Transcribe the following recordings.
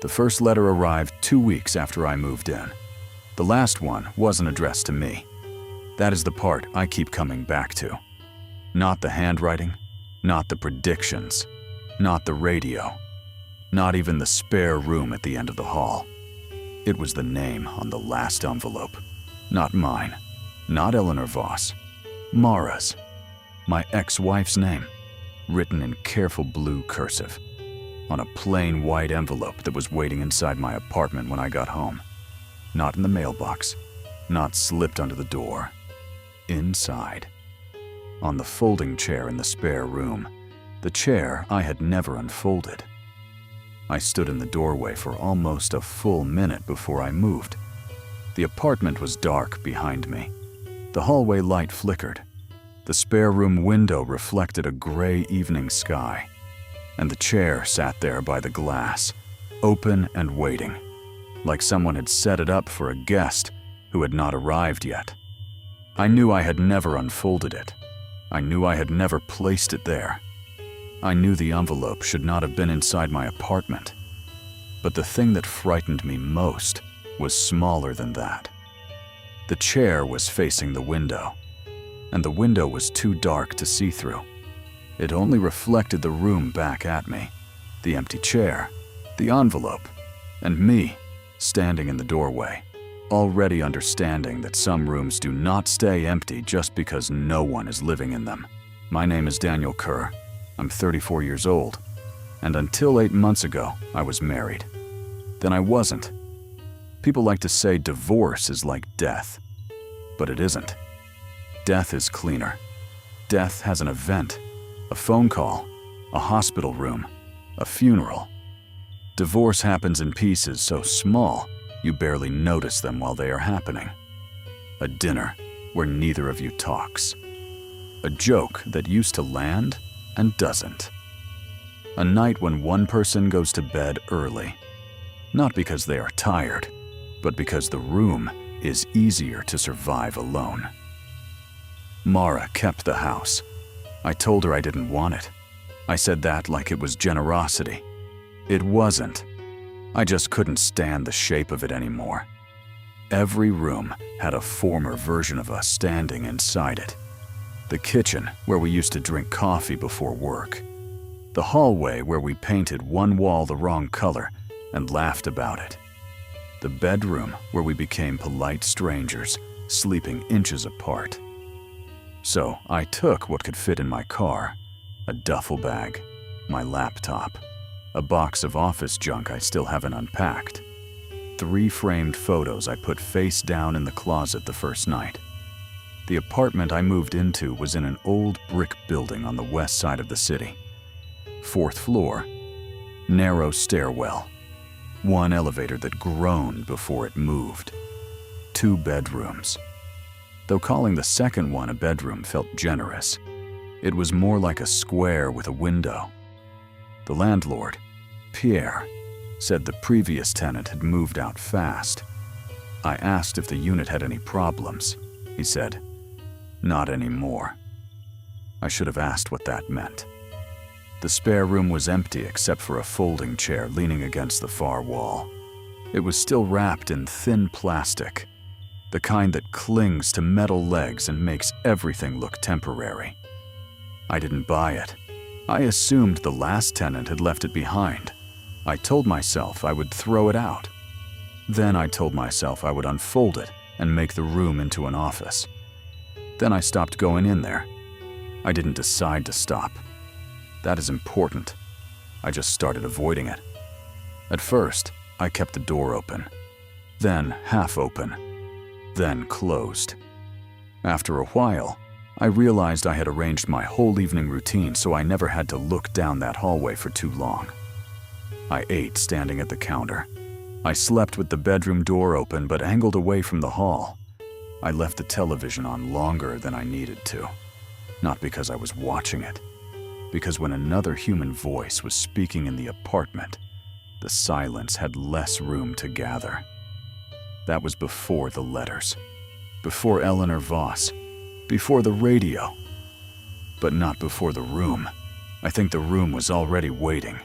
The first letter arrived 2 weeks after I moved in. The last one wasn't addressed to me. That is the part I keep coming back to. Not the handwriting, not the predictions, not the radio, not even the spare room at the end of the hall. It was the name on the last envelope. Not mine, not Eleanor Voss, Mara's, my ex-wife's name, written in careful blue cursive, on a plain white envelope that was waiting inside my apartment when I got home. Not in the mailbox, not slipped under the door. Inside. On the folding chair in the spare room, the chair I had never unfolded. I stood in the doorway for almost a full minute before I moved. The apartment was dark behind me. The hallway light flickered. The spare room window reflected a gray evening sky, and the chair sat there by the glass, open and waiting, like someone had set it up for a guest who had not arrived yet. I knew I had never unfolded it. I knew I had never placed it there. I knew the envelope should not have been inside my apartment. But the thing that frightened me most was smaller than that. The chair was facing the window, and the window was too dark to see through. It only reflected the room back at me, the empty chair, the envelope, and me standing in the doorway, already understanding that some rooms do not stay empty just because no one is living in them. My name is Daniel Kerr. I'm 34 years old, and until 8 months ago, I was married. Then I wasn't. People like to say divorce is like death, but it isn't. Death is cleaner. Death has an event, a phone call, a hospital room, a funeral. Divorce happens in pieces so small you barely notice them while they are happening. A dinner where neither of you talks. A joke that used to land and doesn't. A night when one person goes to bed early, not because they are tired, but because the room is easier to survive alone. Mara kept the house. I told her I didn't want it. I said that like it was generosity. It wasn't. I just couldn't stand the shape of it anymore. Every room had a former version of us standing inside it. The kitchen, where we used to drink coffee before work. The hallway where we painted one wall the wrong color and laughed about it. The bedroom where we became polite strangers, sleeping inches apart. So I took what could fit in my car, a duffel bag, my laptop, a box of office junk I still haven't unpacked, 3 framed photos I put face down in the closet the first night. The apartment I moved into was in an old brick building on the west side of the city. 4th floor, narrow stairwell, 1 elevator that groaned before it moved, 2 bedrooms. Though calling the second one a bedroom felt generous, it was more like a square with a window. The landlord, Pierre, said the previous tenant had moved out fast. I asked if the unit had any problems. He said, "Not anymore." I should have asked what that meant. The spare room was empty except for a folding chair leaning against the far wall. It was still wrapped in thin plastic, the kind that clings to metal legs and makes everything look temporary. I didn't buy it. I assumed the last tenant had left it behind. I told myself I would throw it out. Then I told myself I would unfold it and make the room into an office. Then I stopped going in there. I didn't decide to stop. That is important. I just started avoiding it. At first, I kept the door open, then half open, then closed. After a while, I realized I had arranged my whole evening routine so I never had to look down that hallway for too long. I ate standing at the counter. I slept with the bedroom door open but angled away from the hall. I left the television on longer than I needed to. Not because I was watching it, because when another human voice was speaking in the apartment, the silence had less room to gather. That was before the letters, before Eleanor Voss, before the radio, but not before the room. I think the room was already waiting.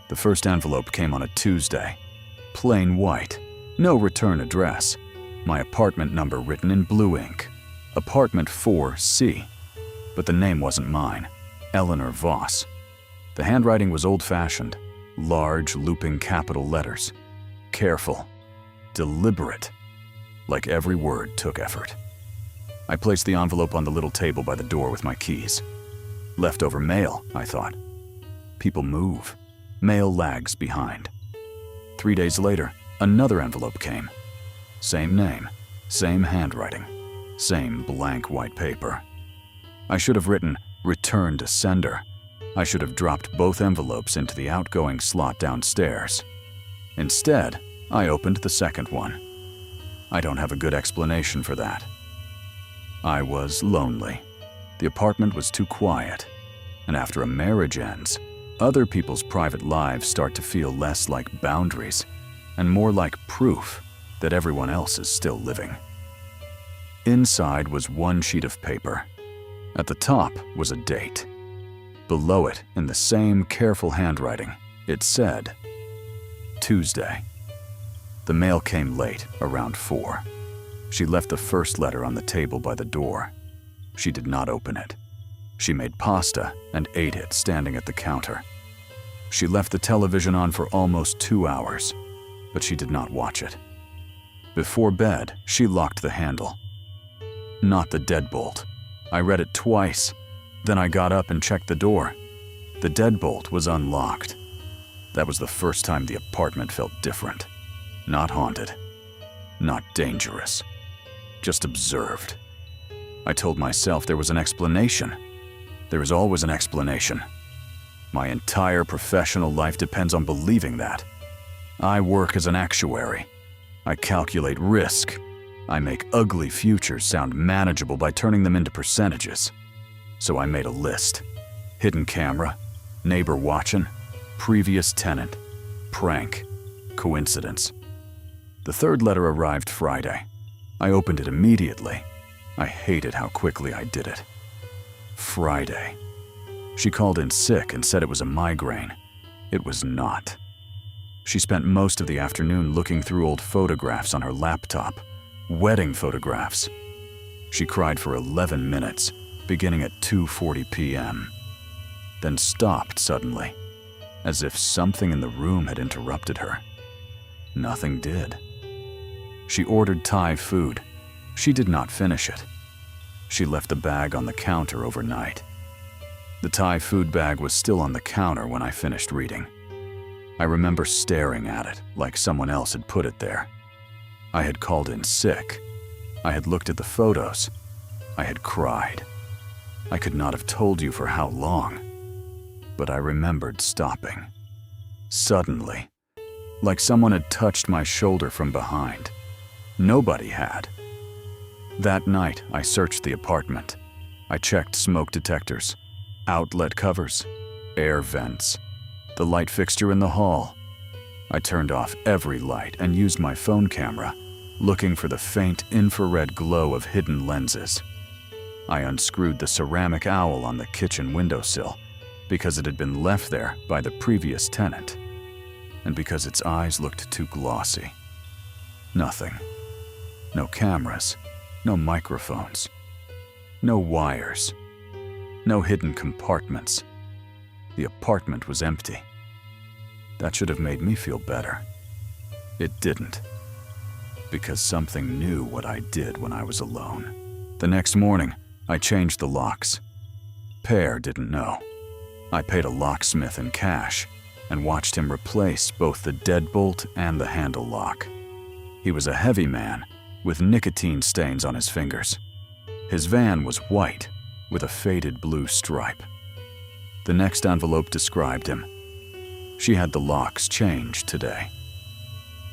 The first envelope came on a Tuesday. plain white, no return address, my apartment number written in blue ink, apartment 4C. But the name wasn't mine, Eleanor Voss. The handwriting was old-fashioned, large, looping capital letters. Careful, deliberate, like every word took effort. I placed the envelope on the little table by the door with my keys. Leftover mail, I thought. People move. Mail lags behind. 3 days later, another envelope came. Same name, same handwriting, same blank white paper. I should have written, "Return to sender." I should have dropped both envelopes into the outgoing slot downstairs. Instead, I opened the second one. I don't have a good explanation for that. I was lonely. The apartment was too quiet. And after a marriage ends, other people's private lives start to feel less like boundaries and more like proof that everyone else is still living. Inside was one sheet of paper. At the top was a date. Below it, in the same careful handwriting, it said, Tuesday. The mail came late, around 4. She left the first letter on the table by the door. She did not open it. She made pasta and ate it standing at the counter. She left the television on for almost 2 hours, but she did not watch it. Before bed, she locked the handle. Not the deadbolt. I read it twice. Then I got up and checked the door. The deadbolt was unlocked. That was the first time the apartment felt different. Not haunted. Not dangerous. Just observed. I told myself there was an explanation. There is always an explanation. My entire professional life depends on believing that. I work as an actuary. I calculate risk. I make ugly futures sound manageable by turning them into percentages. So I made a list. Hidden camera, neighbor watching, previous tenant, prank, coincidence. The third letter arrived Friday. I opened it immediately. I hated how quickly I did it. Friday. She called in sick and said it was a migraine. It was not. She spent most of the afternoon looking through old photographs on her laptop, wedding photographs. She cried for 11 minutes, beginning at 2:40 p.m., then stopped suddenly, as if something in the room had interrupted her. Nothing did. She ordered Thai food. She did not finish it. She left the bag on the counter overnight. The Thai food bag was still on the counter when I finished reading. I remember staring at it like someone else had put it there. I had called in sick. I had looked at the photos. I had cried. I could not have told you for how long, but I remembered stopping. Suddenly, like someone had touched my shoulder from behind. Nobody had. That night, I searched the apartment. I checked smoke detectors, outlet covers, air vents, the light fixture in the hall. I turned off every light and used my phone camera, looking for the faint infrared glow of hidden lenses. I unscrewed the ceramic owl on the kitchen windowsill because it had been left there by the previous tenant, and because its eyes looked too glossy. Nothing. No cameras, no microphones, no wires, no hidden compartments. The apartment was empty. That should have made me feel better. It didn't, because something knew what I did when I was alone. The next morning, I changed the locks. Pear didn't know. I paid a locksmith in cash and watched him replace both the deadbolt and the handle lock. He was a heavy man with nicotine stains on his fingers. His van was white with a faded blue stripe. The next envelope described him. She had the locks changed today.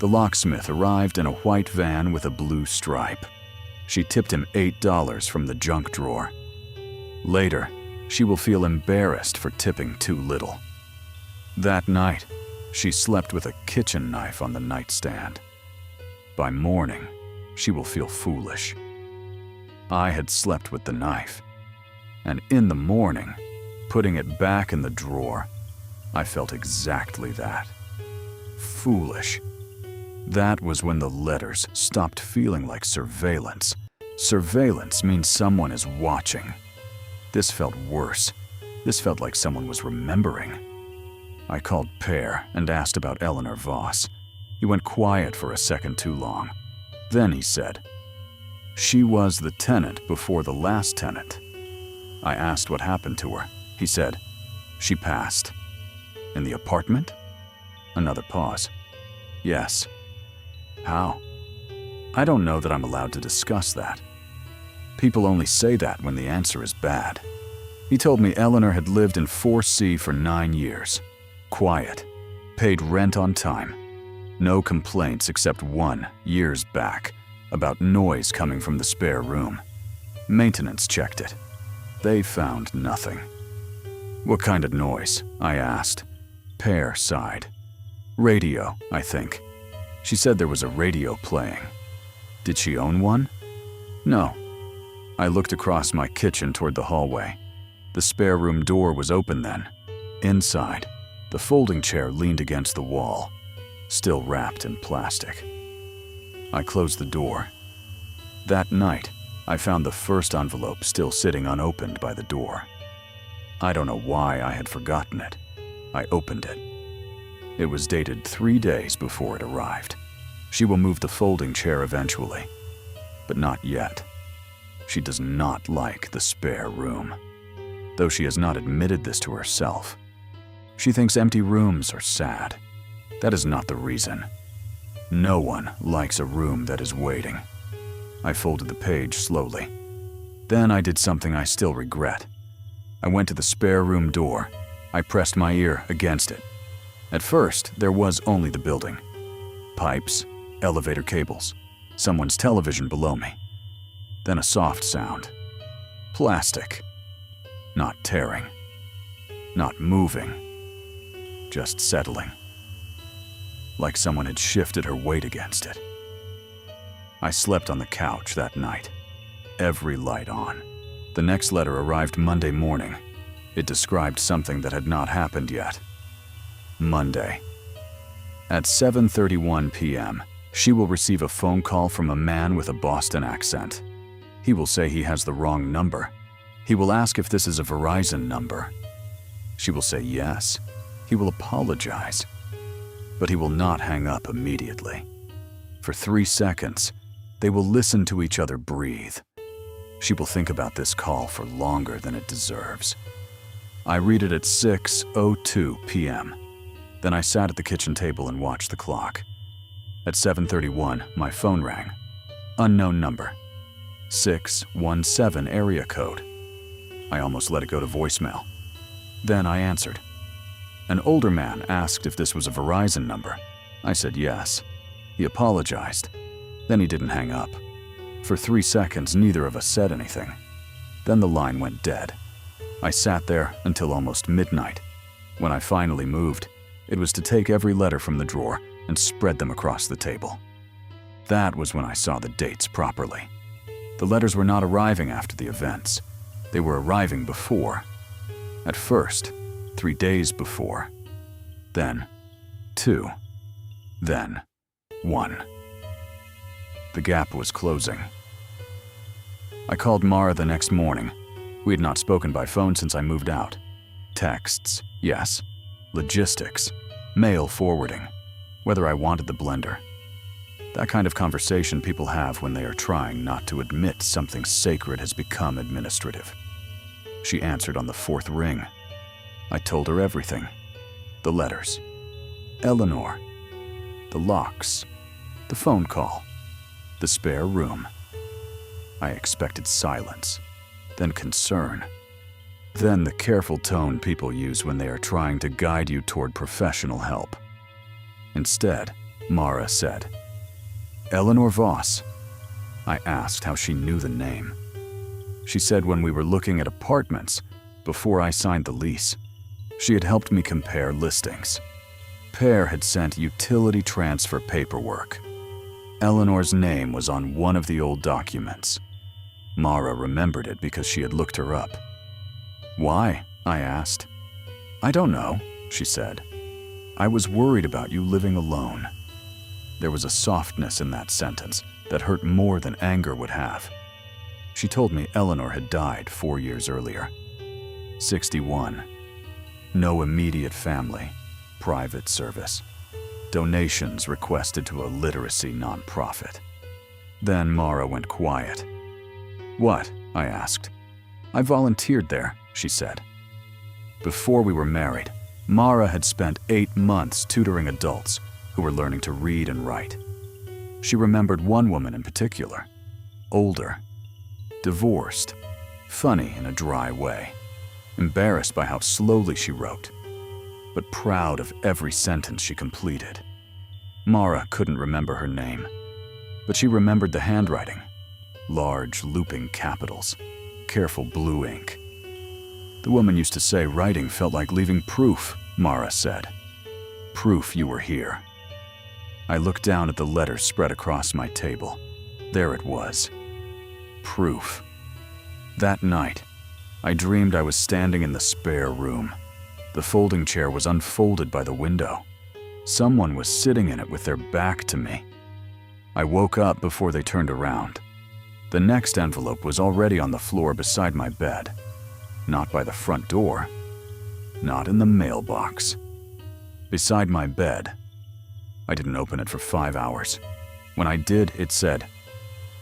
The locksmith arrived in a white van with a blue stripe. She tipped him $8 from the junk drawer. Later, she will feel embarrassed for tipping too little. That night, she slept with a kitchen knife on the nightstand. By morning, she will feel foolish. I had slept with the knife, and in the morning, putting it back in the drawer, I felt exactly that. Foolish. That was when the letters stopped feeling like surveillance. Surveillance means someone is watching. This felt worse. This felt like someone was remembering. I called Per and asked about Eleanor Voss. He went quiet for a second too long. Then he said, "She was the tenant before the last tenant." I asked what happened to her. He said, "She passed." "In the apartment?" Another pause. "Yes." "How?" "I don't know that I'm allowed to discuss that. People only say that when the answer is bad." He told me Eleanor had lived in 4C for 9 years. Quiet. Paid rent on time. No complaints except one, years back, about noise coming from the spare room. Maintenance checked it. They found nothing. "What kind of noise?" I asked. Per sighed. "Radio, I think. She said there was a radio playing." "Did she own one?" "No." I looked across my kitchen toward the hallway. The spare room door was open then. Inside, the folding chair leaned against the wall, still wrapped in plastic. I closed the door. That night, I found the first envelope still sitting unopened by the door. I don't know why I had forgotten it. I opened it. It was dated 3 days before it arrived. "She will move the folding chair eventually, but not yet. She does not like the spare room, though she has not admitted this to herself. She thinks empty rooms are sad. That is not the reason. No one likes a room that is waiting." I folded the page slowly. Then I did something I still regret. I went to the spare room door. I pressed my ear against it. At first, there was only the building. Pipes, elevator cables, someone's television below me. Then a soft sound. Plastic. Not tearing. Not moving. Just settling. Like someone had shifted her weight against it. I slept on the couch that night, every light on. The next letter arrived Monday morning. It described something that had not happened yet. Monday. At 7:31 p.m., she will receive a phone call from a man with a Boston accent. He will say he has the wrong number. He will ask if this is a Verizon number. She will say yes. He will apologize. But he will not hang up immediately. For 3 seconds, they will listen to each other breathe. She will think about this call for longer than it deserves. I read it at 6:02 p.m. Then I sat at the kitchen table and watched the clock. At 7:31, my phone rang. Unknown number. 617 area code. I almost let it go to voicemail. Then I answered. An older man asked if this was a Verizon number. I said yes. He apologized. Then he didn't hang up. For 3 seconds, neither of us said anything. Then the line went dead. I sat there until almost midnight. When I finally moved, it was to take every letter from the drawer and spread them across the table. That was when I saw the dates properly. The letters were not arriving after the events. They were arriving before. At first, 3 days before. Then 2. Then 1. The gap was closing. I called Mara the next morning. We had not spoken by phone since I moved out. Texts, yes. Logistics, mail forwarding, whether I wanted the blender. That kind of conversation people have when they are trying not to admit something sacred has become administrative. She answered on the 4th ring. I told her everything. The letters. Eleanor. The locks. The phone call. The spare room. I expected silence, then concern, then the careful tone people use when they are trying to guide you toward professional help. Instead, Mara said, "Eleanor Voss." I asked how she knew the name. She said when we were looking at apartments, before I signed the lease, she had helped me compare listings. Per had sent utility transfer paperwork. Eleanor's name was on one of the old documents. Mara remembered it because she had looked her up. "Why?" I asked. "I don't know," she said. "I was worried about you living alone." there was a softness in that sentence that hurt more than anger would have. She told me Eleanor had died 4 years earlier. 61. No immediate family, private service. Donations requested to a literacy nonprofit. Then Mara went quiet. "What?" I asked. "I volunteered there," she said. Before we were married, Mara had spent 8 months tutoring adults who were learning to read and write. She remembered one woman in particular, older, divorced, funny in a dry way, embarrassed by how slowly she wrote, but proud of every sentence she completed. Mara couldn't remember her name, but she remembered the handwriting, large looping capitals, careful blue ink. The woman used to say writing felt like leaving proof, Mara said. Proof you were here. I looked down at the letters spread across my table. There it was. Proof. That night, I dreamed I was standing in the spare room. The folding chair was unfolded by the window. Someone was sitting in it with their back to me. I woke up before they turned around. The next envelope was already on the floor beside my bed. Not by the front door. Not in the mailbox. Beside my bed. I didn't open it for 5 hours. When I did, it said,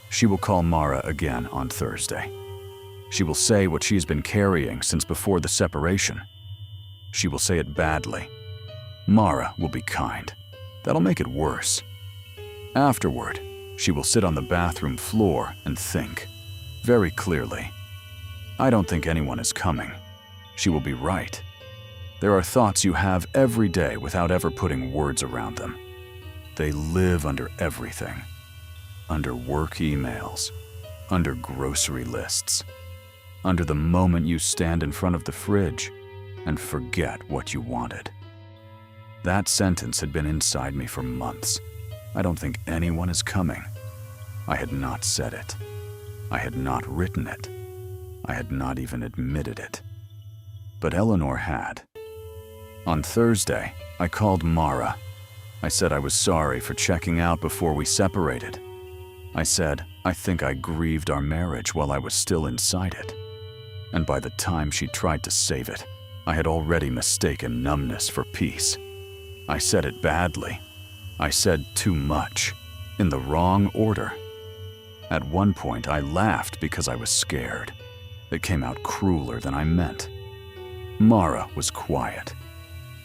"She will call Mara again on Thursday. She will say what she's been carrying since before the separation. She will say it badly. Mara will be kind. That'll make it worse. Afterward, she will sit on the bathroom floor and think, very clearly. I don't think anyone is coming. She will be right. There are thoughts you have every day without ever putting words around them. They live under everything. Under work emails, under grocery lists, under the moment you stand in front of the fridge and forget what you wanted." That sentence had been inside me for months. I don't think anyone is coming. I had not said it. I had not written it. I had not even admitted it. But Eleanor had. On Thursday, I called Mara. I said I was sorry for checking out before we separated. I said, I think I grieved our marriage while I was still inside it. And by the time she tried to save it, I had already mistaken numbness for peace. I said it badly. I said too much, in the wrong order. At one point, I laughed because I was scared. It came out crueler than I meant. Mara was quiet.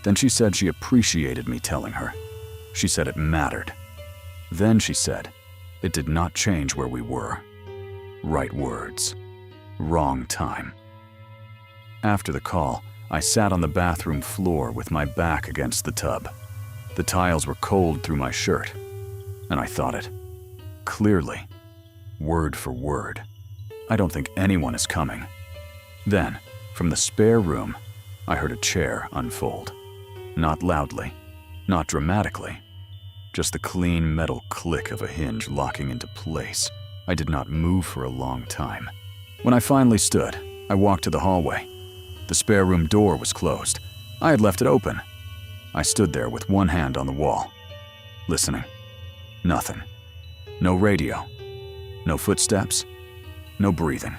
Then she said she appreciated me telling her. She said it mattered. Then she said, it did not change where we were. Right words. Wrong time. After the call, I sat on the bathroom floor with my back against the tub. The tiles were cold through my shirt, and I thought it. Clearly. Word for word. I don't think anyone is coming. Then, from the spare room, I heard a chair unfold. Not loudly, not dramatically. Just the clean metal click of a hinge locking into place. I did not move for a long time. When I finally stood, I walked to the hallway. The spare room door was closed. I had left it open. I stood there with one hand on the wall, listening. Nothing. No radio. No footsteps. No breathing.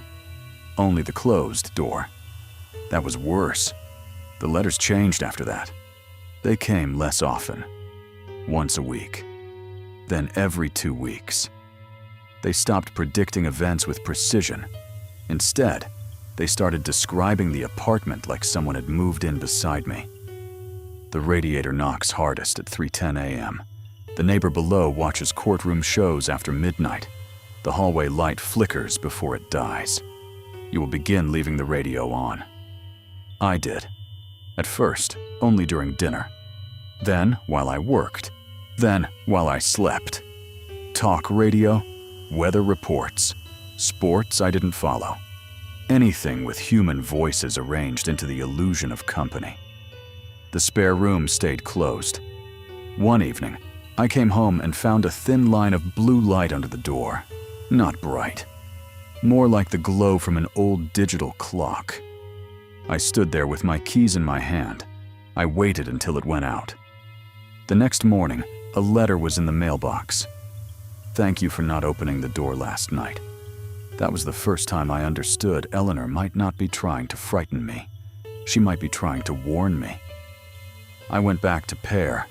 Only the closed door. That was worse. The letters changed after that. They came less often. Once a week. Then every 2 weeks. They stopped predicting events with precision. Instead, they started describing the apartment like someone had moved in beside me. The radiator knocks hardest at 3:10 a.m. The neighbor below watches courtroom shows after midnight. The hallway light flickers before it dies. You will begin leaving the radio on. I did. At first, only during dinner. Then, while I worked. Then, while I slept. Talk radio, weather reports, sports I didn't follow. Anything with human voices arranged into the illusion of company. The spare room stayed closed. One evening, I came home and found a thin line of blue light under the door. Not bright. More like the glow from an old digital clock. I stood there with my keys in my hand. I waited until it went out. The next morning, A letter was in the mailbox. Thank you for not opening the door last night. That was the first time I understood Eleanor might not be trying to frighten me. She might be trying to warn me. I went back to Pear.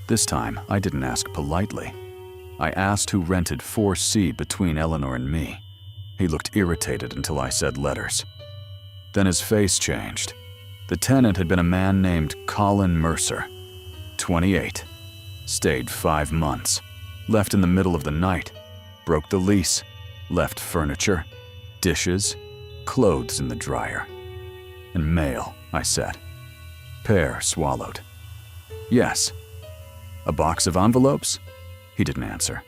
This time, I didn't ask politely. I asked who rented 4C between Eleanor and me. He looked irritated until I said letters. Then his face changed. The tenant had been a man named Colin Mercer, 28. Stayed 5 months. Left in the middle of the night. Broke the lease. Left furniture, dishes, clothes in the dryer. And mail, I said. Pear swallowed. Yes. A box of envelopes? He didn't answer.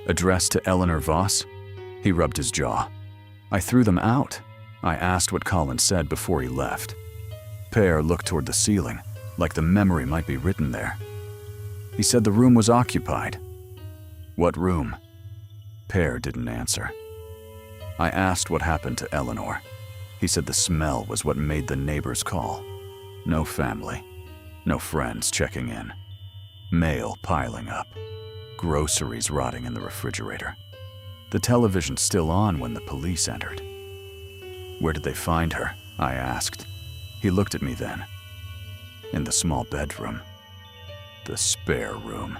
Addressed to Eleanor Voss? He rubbed his jaw. I threw them out. I asked what Colin said before he left. Pear looked toward the ceiling, like the memory might be written there. He said the room was occupied. What room? Pear didn't answer. I asked what happened to Eleanor. He said the smell was what made the neighbors call. No family. No friends checking in. Mail piling up. Groceries rotting in the refrigerator. The television still on when the police entered. Where did they find her? I asked. He looked at me then. In the small bedroom. The spare room.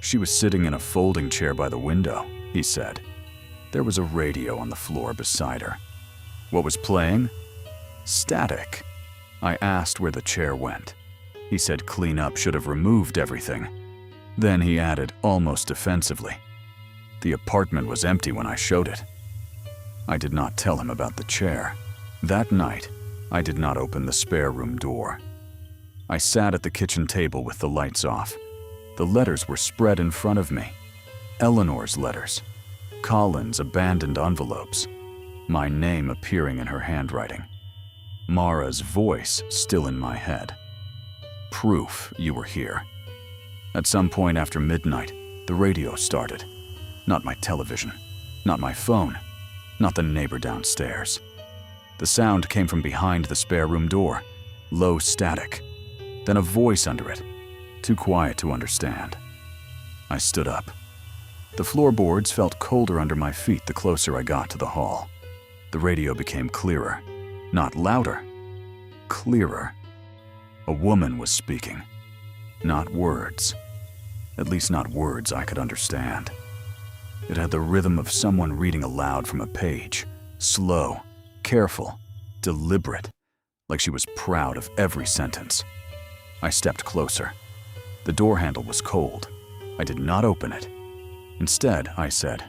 She was sitting in a folding chair by the window, he said. There was a radio on the floor beside her. What was playing? Static. I asked where the chair went. He said cleanup should have removed everything. Then he added, almost defensively, the apartment was empty when I showed it. I did not tell him about the chair. That night, I did not open the spare room door. I sat at the kitchen table with the lights off. The letters were spread in front of me. Eleanor's letters. Colin's abandoned envelopes. My name appearing in her handwriting. Mara's voice still in my head. Proof you were here. At some point after midnight, the radio started. Not my television. Not my phone. Not the neighbor downstairs. The sound came from behind the spare room door. Low static. Then a voice under it. Too quiet to understand. I stood up. The floorboards felt colder under my feet the closer I got to the hall. The radio became clearer. Not louder. Clearer. A woman was speaking. Not words. At least not words I could understand. It had the rhythm of someone reading aloud from a page. Slow, careful, deliberate, like she was proud of every sentence. I stepped closer. The door handle was cold. I did not open it. Instead, I said,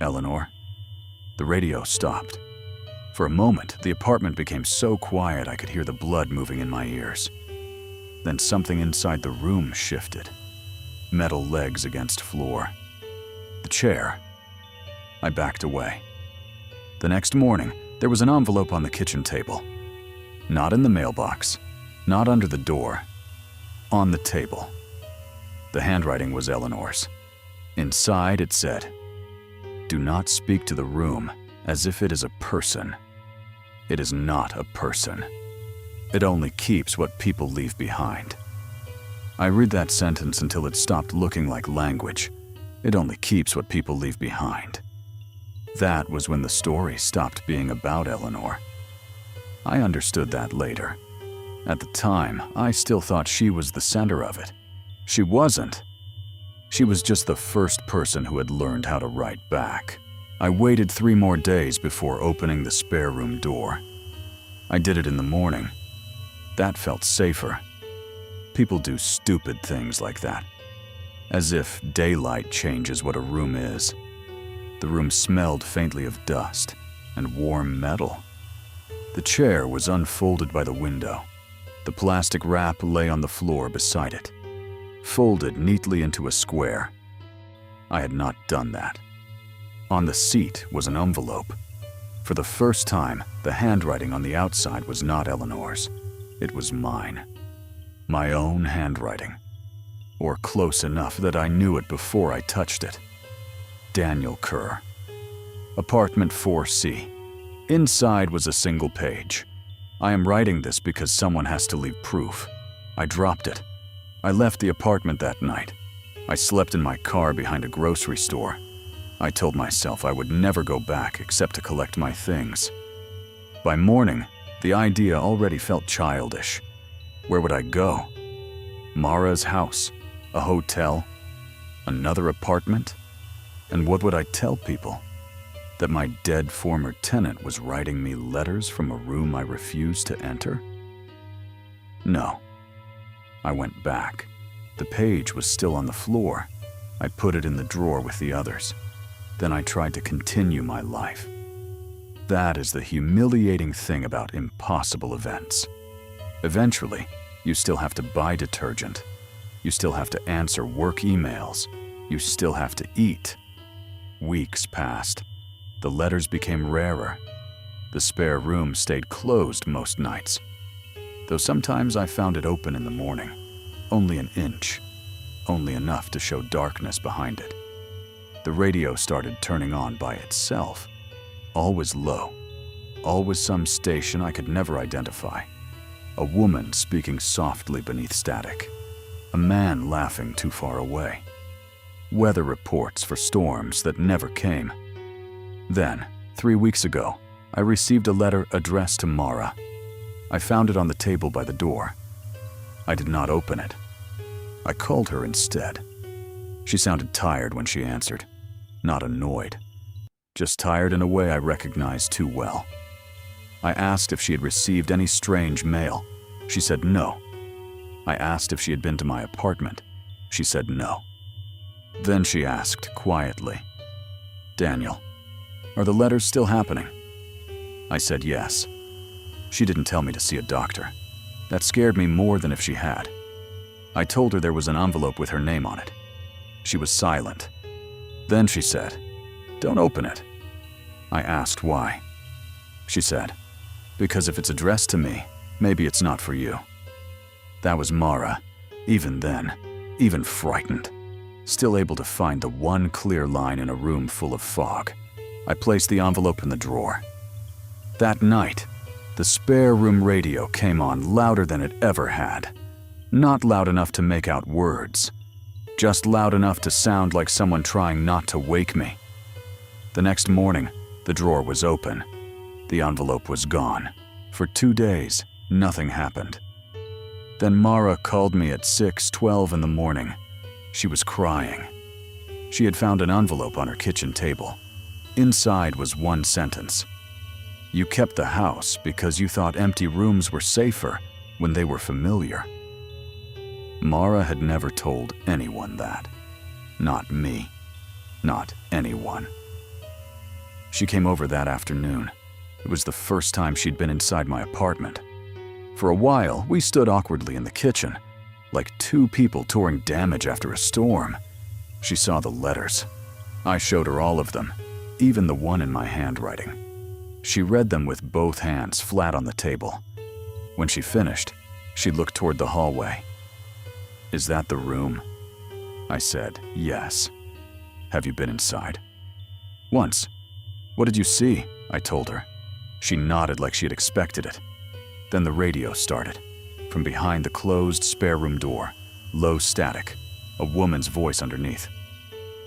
Eleanor. The radio stopped. For a moment, the apartment became so quiet I could hear the blood moving in my ears. Then something inside the room shifted. Metal legs against floor. The chair. I backed away. The next morning, there was an envelope on the kitchen table. Not in the mailbox. Not under the door. On the table. The handwriting was Eleanor's. Inside it said, "Do not speak to the room as if it is a person. It is not a person. It only keeps what people leave behind." I read that sentence until it stopped looking like language. It only keeps what people leave behind. That was when the story stopped being about Eleanor. I understood that later. At the time, I still thought she was the center of it. She wasn't. She was just the first person who had learned how to write back. I waited 3 more days before opening the spare room door. I did it in the morning. That felt safer. People do stupid things like that. As if daylight changes what a room is. The room smelled faintly of dust and warm metal. The chair was unfolded by the window. The plastic wrap lay on the floor beside it, folded neatly into a square. I had not done that. On the seat was an envelope. For the first time, the handwriting on the outside was not Eleanor's. It was mine. My own handwriting. Or close enough that I knew it before I touched it. Daniel Kerr. Apartment 4C. Inside was a single page. I am writing this because someone has to leave proof. I dropped it. I left the apartment that night. I slept in my car behind a grocery store. I told myself I would never go back except to collect my things. By morning, the idea already felt childish. Where would I go? Mara's house? A hotel? Another apartment? And what would I tell people? That my dead former tenant was writing me letters from a room I refused to enter? No. I went back. The page was still on the floor. I put it in the drawer with the others. Then I tried to continue my life. That is the humiliating thing about impossible events. Eventually, you still have to buy detergent. You still have to answer work emails. You still have to eat. Weeks passed. The letters became rarer. The spare room stayed closed most nights, though sometimes I found it open in the morning. Only an inch, only enough to show darkness behind it. The radio started turning on by itself, always low, always some station I could never identify. A woman speaking softly beneath static, a man laughing too far away. Weather reports for storms that never came. Then, 3 weeks ago, I received a letter addressed to Mara. I found it on the table by the door. I did not open it. I called her instead. She sounded tired when she answered, not annoyed, just tired in a way I recognized too well. I asked if she had received any strange mail. She said no. I asked if she had been to my apartment. She said no. Then she asked quietly, "Daniel, are the letters still happening?" I said yes. She didn't tell me to see a doctor. That scared me more than if she had. I told her there was an envelope with her name on it. She was silent. Then she said, "Don't open it." I asked why. She said, "Because if it's addressed to me, maybe it's not for you." That was Mara, even then, even frightened, still able to find the one clear line in a room full of fog. I placed the envelope in the drawer. That night, the spare room radio came on louder than it ever had. Not loud enough to make out words, just loud enough to sound like someone trying not to wake me. The next morning, the drawer was open. The envelope was gone. For 2 days, nothing happened. Then Mara called me at 6:12 in the morning. She was crying. She had found an envelope on her kitchen table. Inside was one sentence. "You kept the house because you thought empty rooms were safer when they were familiar." Mara had never told anyone that. Not me. Not anyone. She came over that afternoon. It was the first time she'd been inside my apartment. For a while, we stood awkwardly in the kitchen, like two people touring damage after a storm. She saw the letters. I showed her all of them, even the one in my handwriting. She read them with both hands flat on the table. When she finished, she looked toward the hallway. "Is that the room?" I said, "Yes." "Have you been inside?" "Once." "What did you see?" I told her. She nodded like she had expected it. Then the radio started. From behind the closed spare room door, low static, a woman's voice underneath.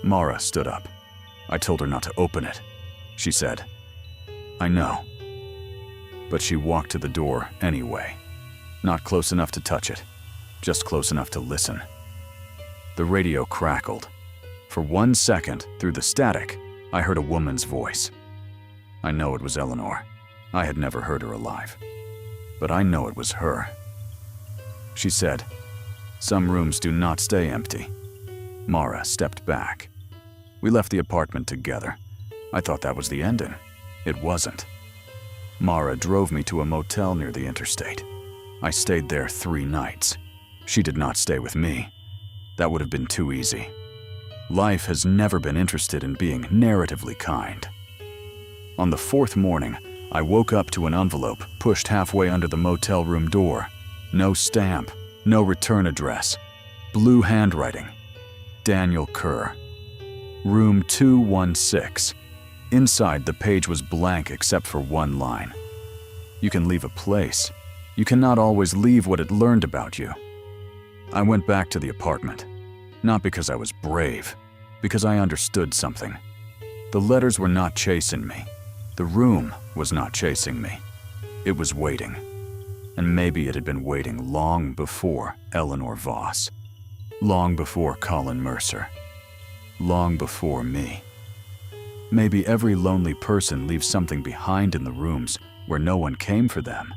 Mara stood up. I told her not to open it. She said, "I know." But she walked to the door anyway. Not close enough to touch it, just close enough to listen. The radio crackled. For 1 second, through the static, I heard a woman's voice. I know it was Eleanor. I had never heard her alive. But I know it was her. She said, "Some rooms do not stay empty." Mara stepped back. We left the apartment together. I thought that was the ending. It wasn't. Mara drove me to a motel near the interstate. I stayed there 3 nights. She did not stay with me. That would have been too easy. Life has never been interested in being narratively kind. On the 4th morning, I woke up to an envelope pushed halfway under the motel room door. No stamp, no return address. Blue handwriting. Daniel Kerr. Room 216. Inside, the page was blank except for one line. "You can leave a place. You cannot always leave what it learned about you." I went back to the apartment. Not because I was brave, because I understood something. The letters were not chasing me. The room was not chasing me. It was waiting. And maybe it had been waiting long before Eleanor Voss. Long before Colin Mercer. Long before me. Maybe every lonely person leaves something behind in the rooms where no one came for them.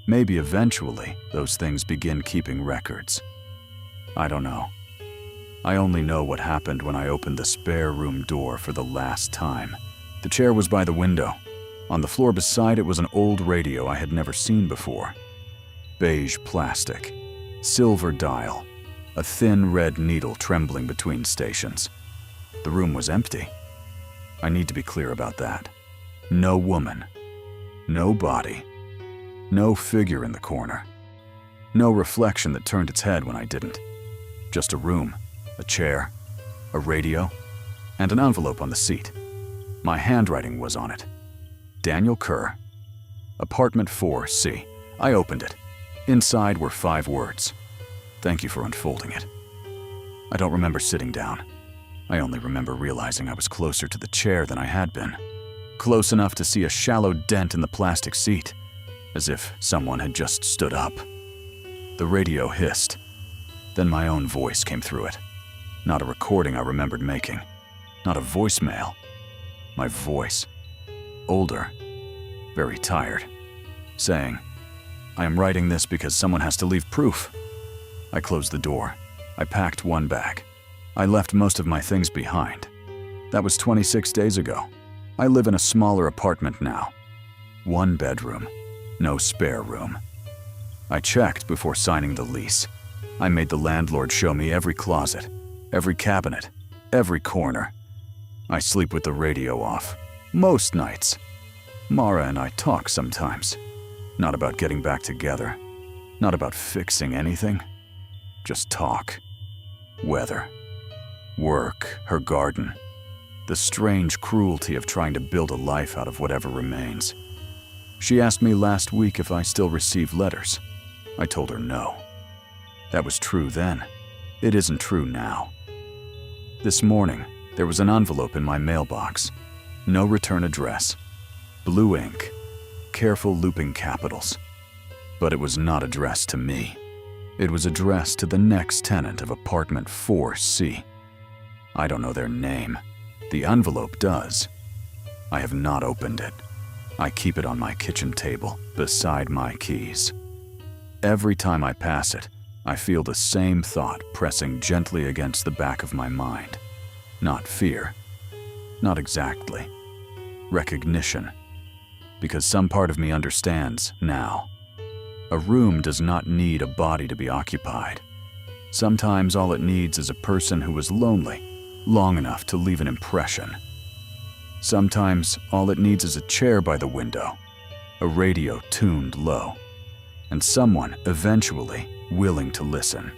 Maybe eventually those things begin keeping records. I don't know. I only know what happened when I opened the spare room door for the last time. The chair was by the window. On the floor beside it was an old radio I had never seen before. Beige plastic, silver dial, a thin red needle trembling between stations. The room was empty. I need to be clear about that. No woman, no body, no figure in the corner, no reflection that turned its head when I didn't. Just a room, a chair, a radio, and an envelope on the seat. My handwriting was on it. Daniel Kerr, apartment 4C. I opened it. Inside were 5 words. Thank you for unfolding it. I don't remember sitting down. I only remember realizing I was closer to the chair than I had been. Close enough to see a shallow dent in the plastic seat, as if someone had just stood up. The radio hissed. Then my own voice came through it. Not a recording I remembered making. Not a voicemail. My voice. Older. Very tired. Saying, I am writing this because someone has to leave proof. I closed the door. I packed one bag. I left most of my things behind. That was 26 days ago. I live in a smaller apartment now. 1 bedroom. No spare room. I checked before signing the lease. I made the landlord show me every closet, every cabinet, every corner. I sleep with the radio off, most nights. Mara and I talk sometimes. Not about getting back together. Not about fixing anything. Just talk. Weather. Work, her garden. The strange cruelty of trying to build a life out of whatever remains. She asked me last week if I still receive letters. I told her no. That was true then. It isn't true now. This morning, there was an envelope in my mailbox. No return address. Blue ink. Careful looping capitals. But it was not addressed to me. It was addressed to the next tenant of apartment 4C. I don't know their name. The envelope does. I have not opened it. I keep it on my kitchen table, beside my keys. Every time I pass it, I feel the same thought pressing gently against the back of my mind. Not fear. Not exactly. Recognition. Because some part of me understands now. A room does not need a body to be occupied. Sometimes all it needs is a person who is lonely, long enough to leave an impression. Sometimes all it needs is a chair by the window, a radio tuned low, and someone eventually willing to listen.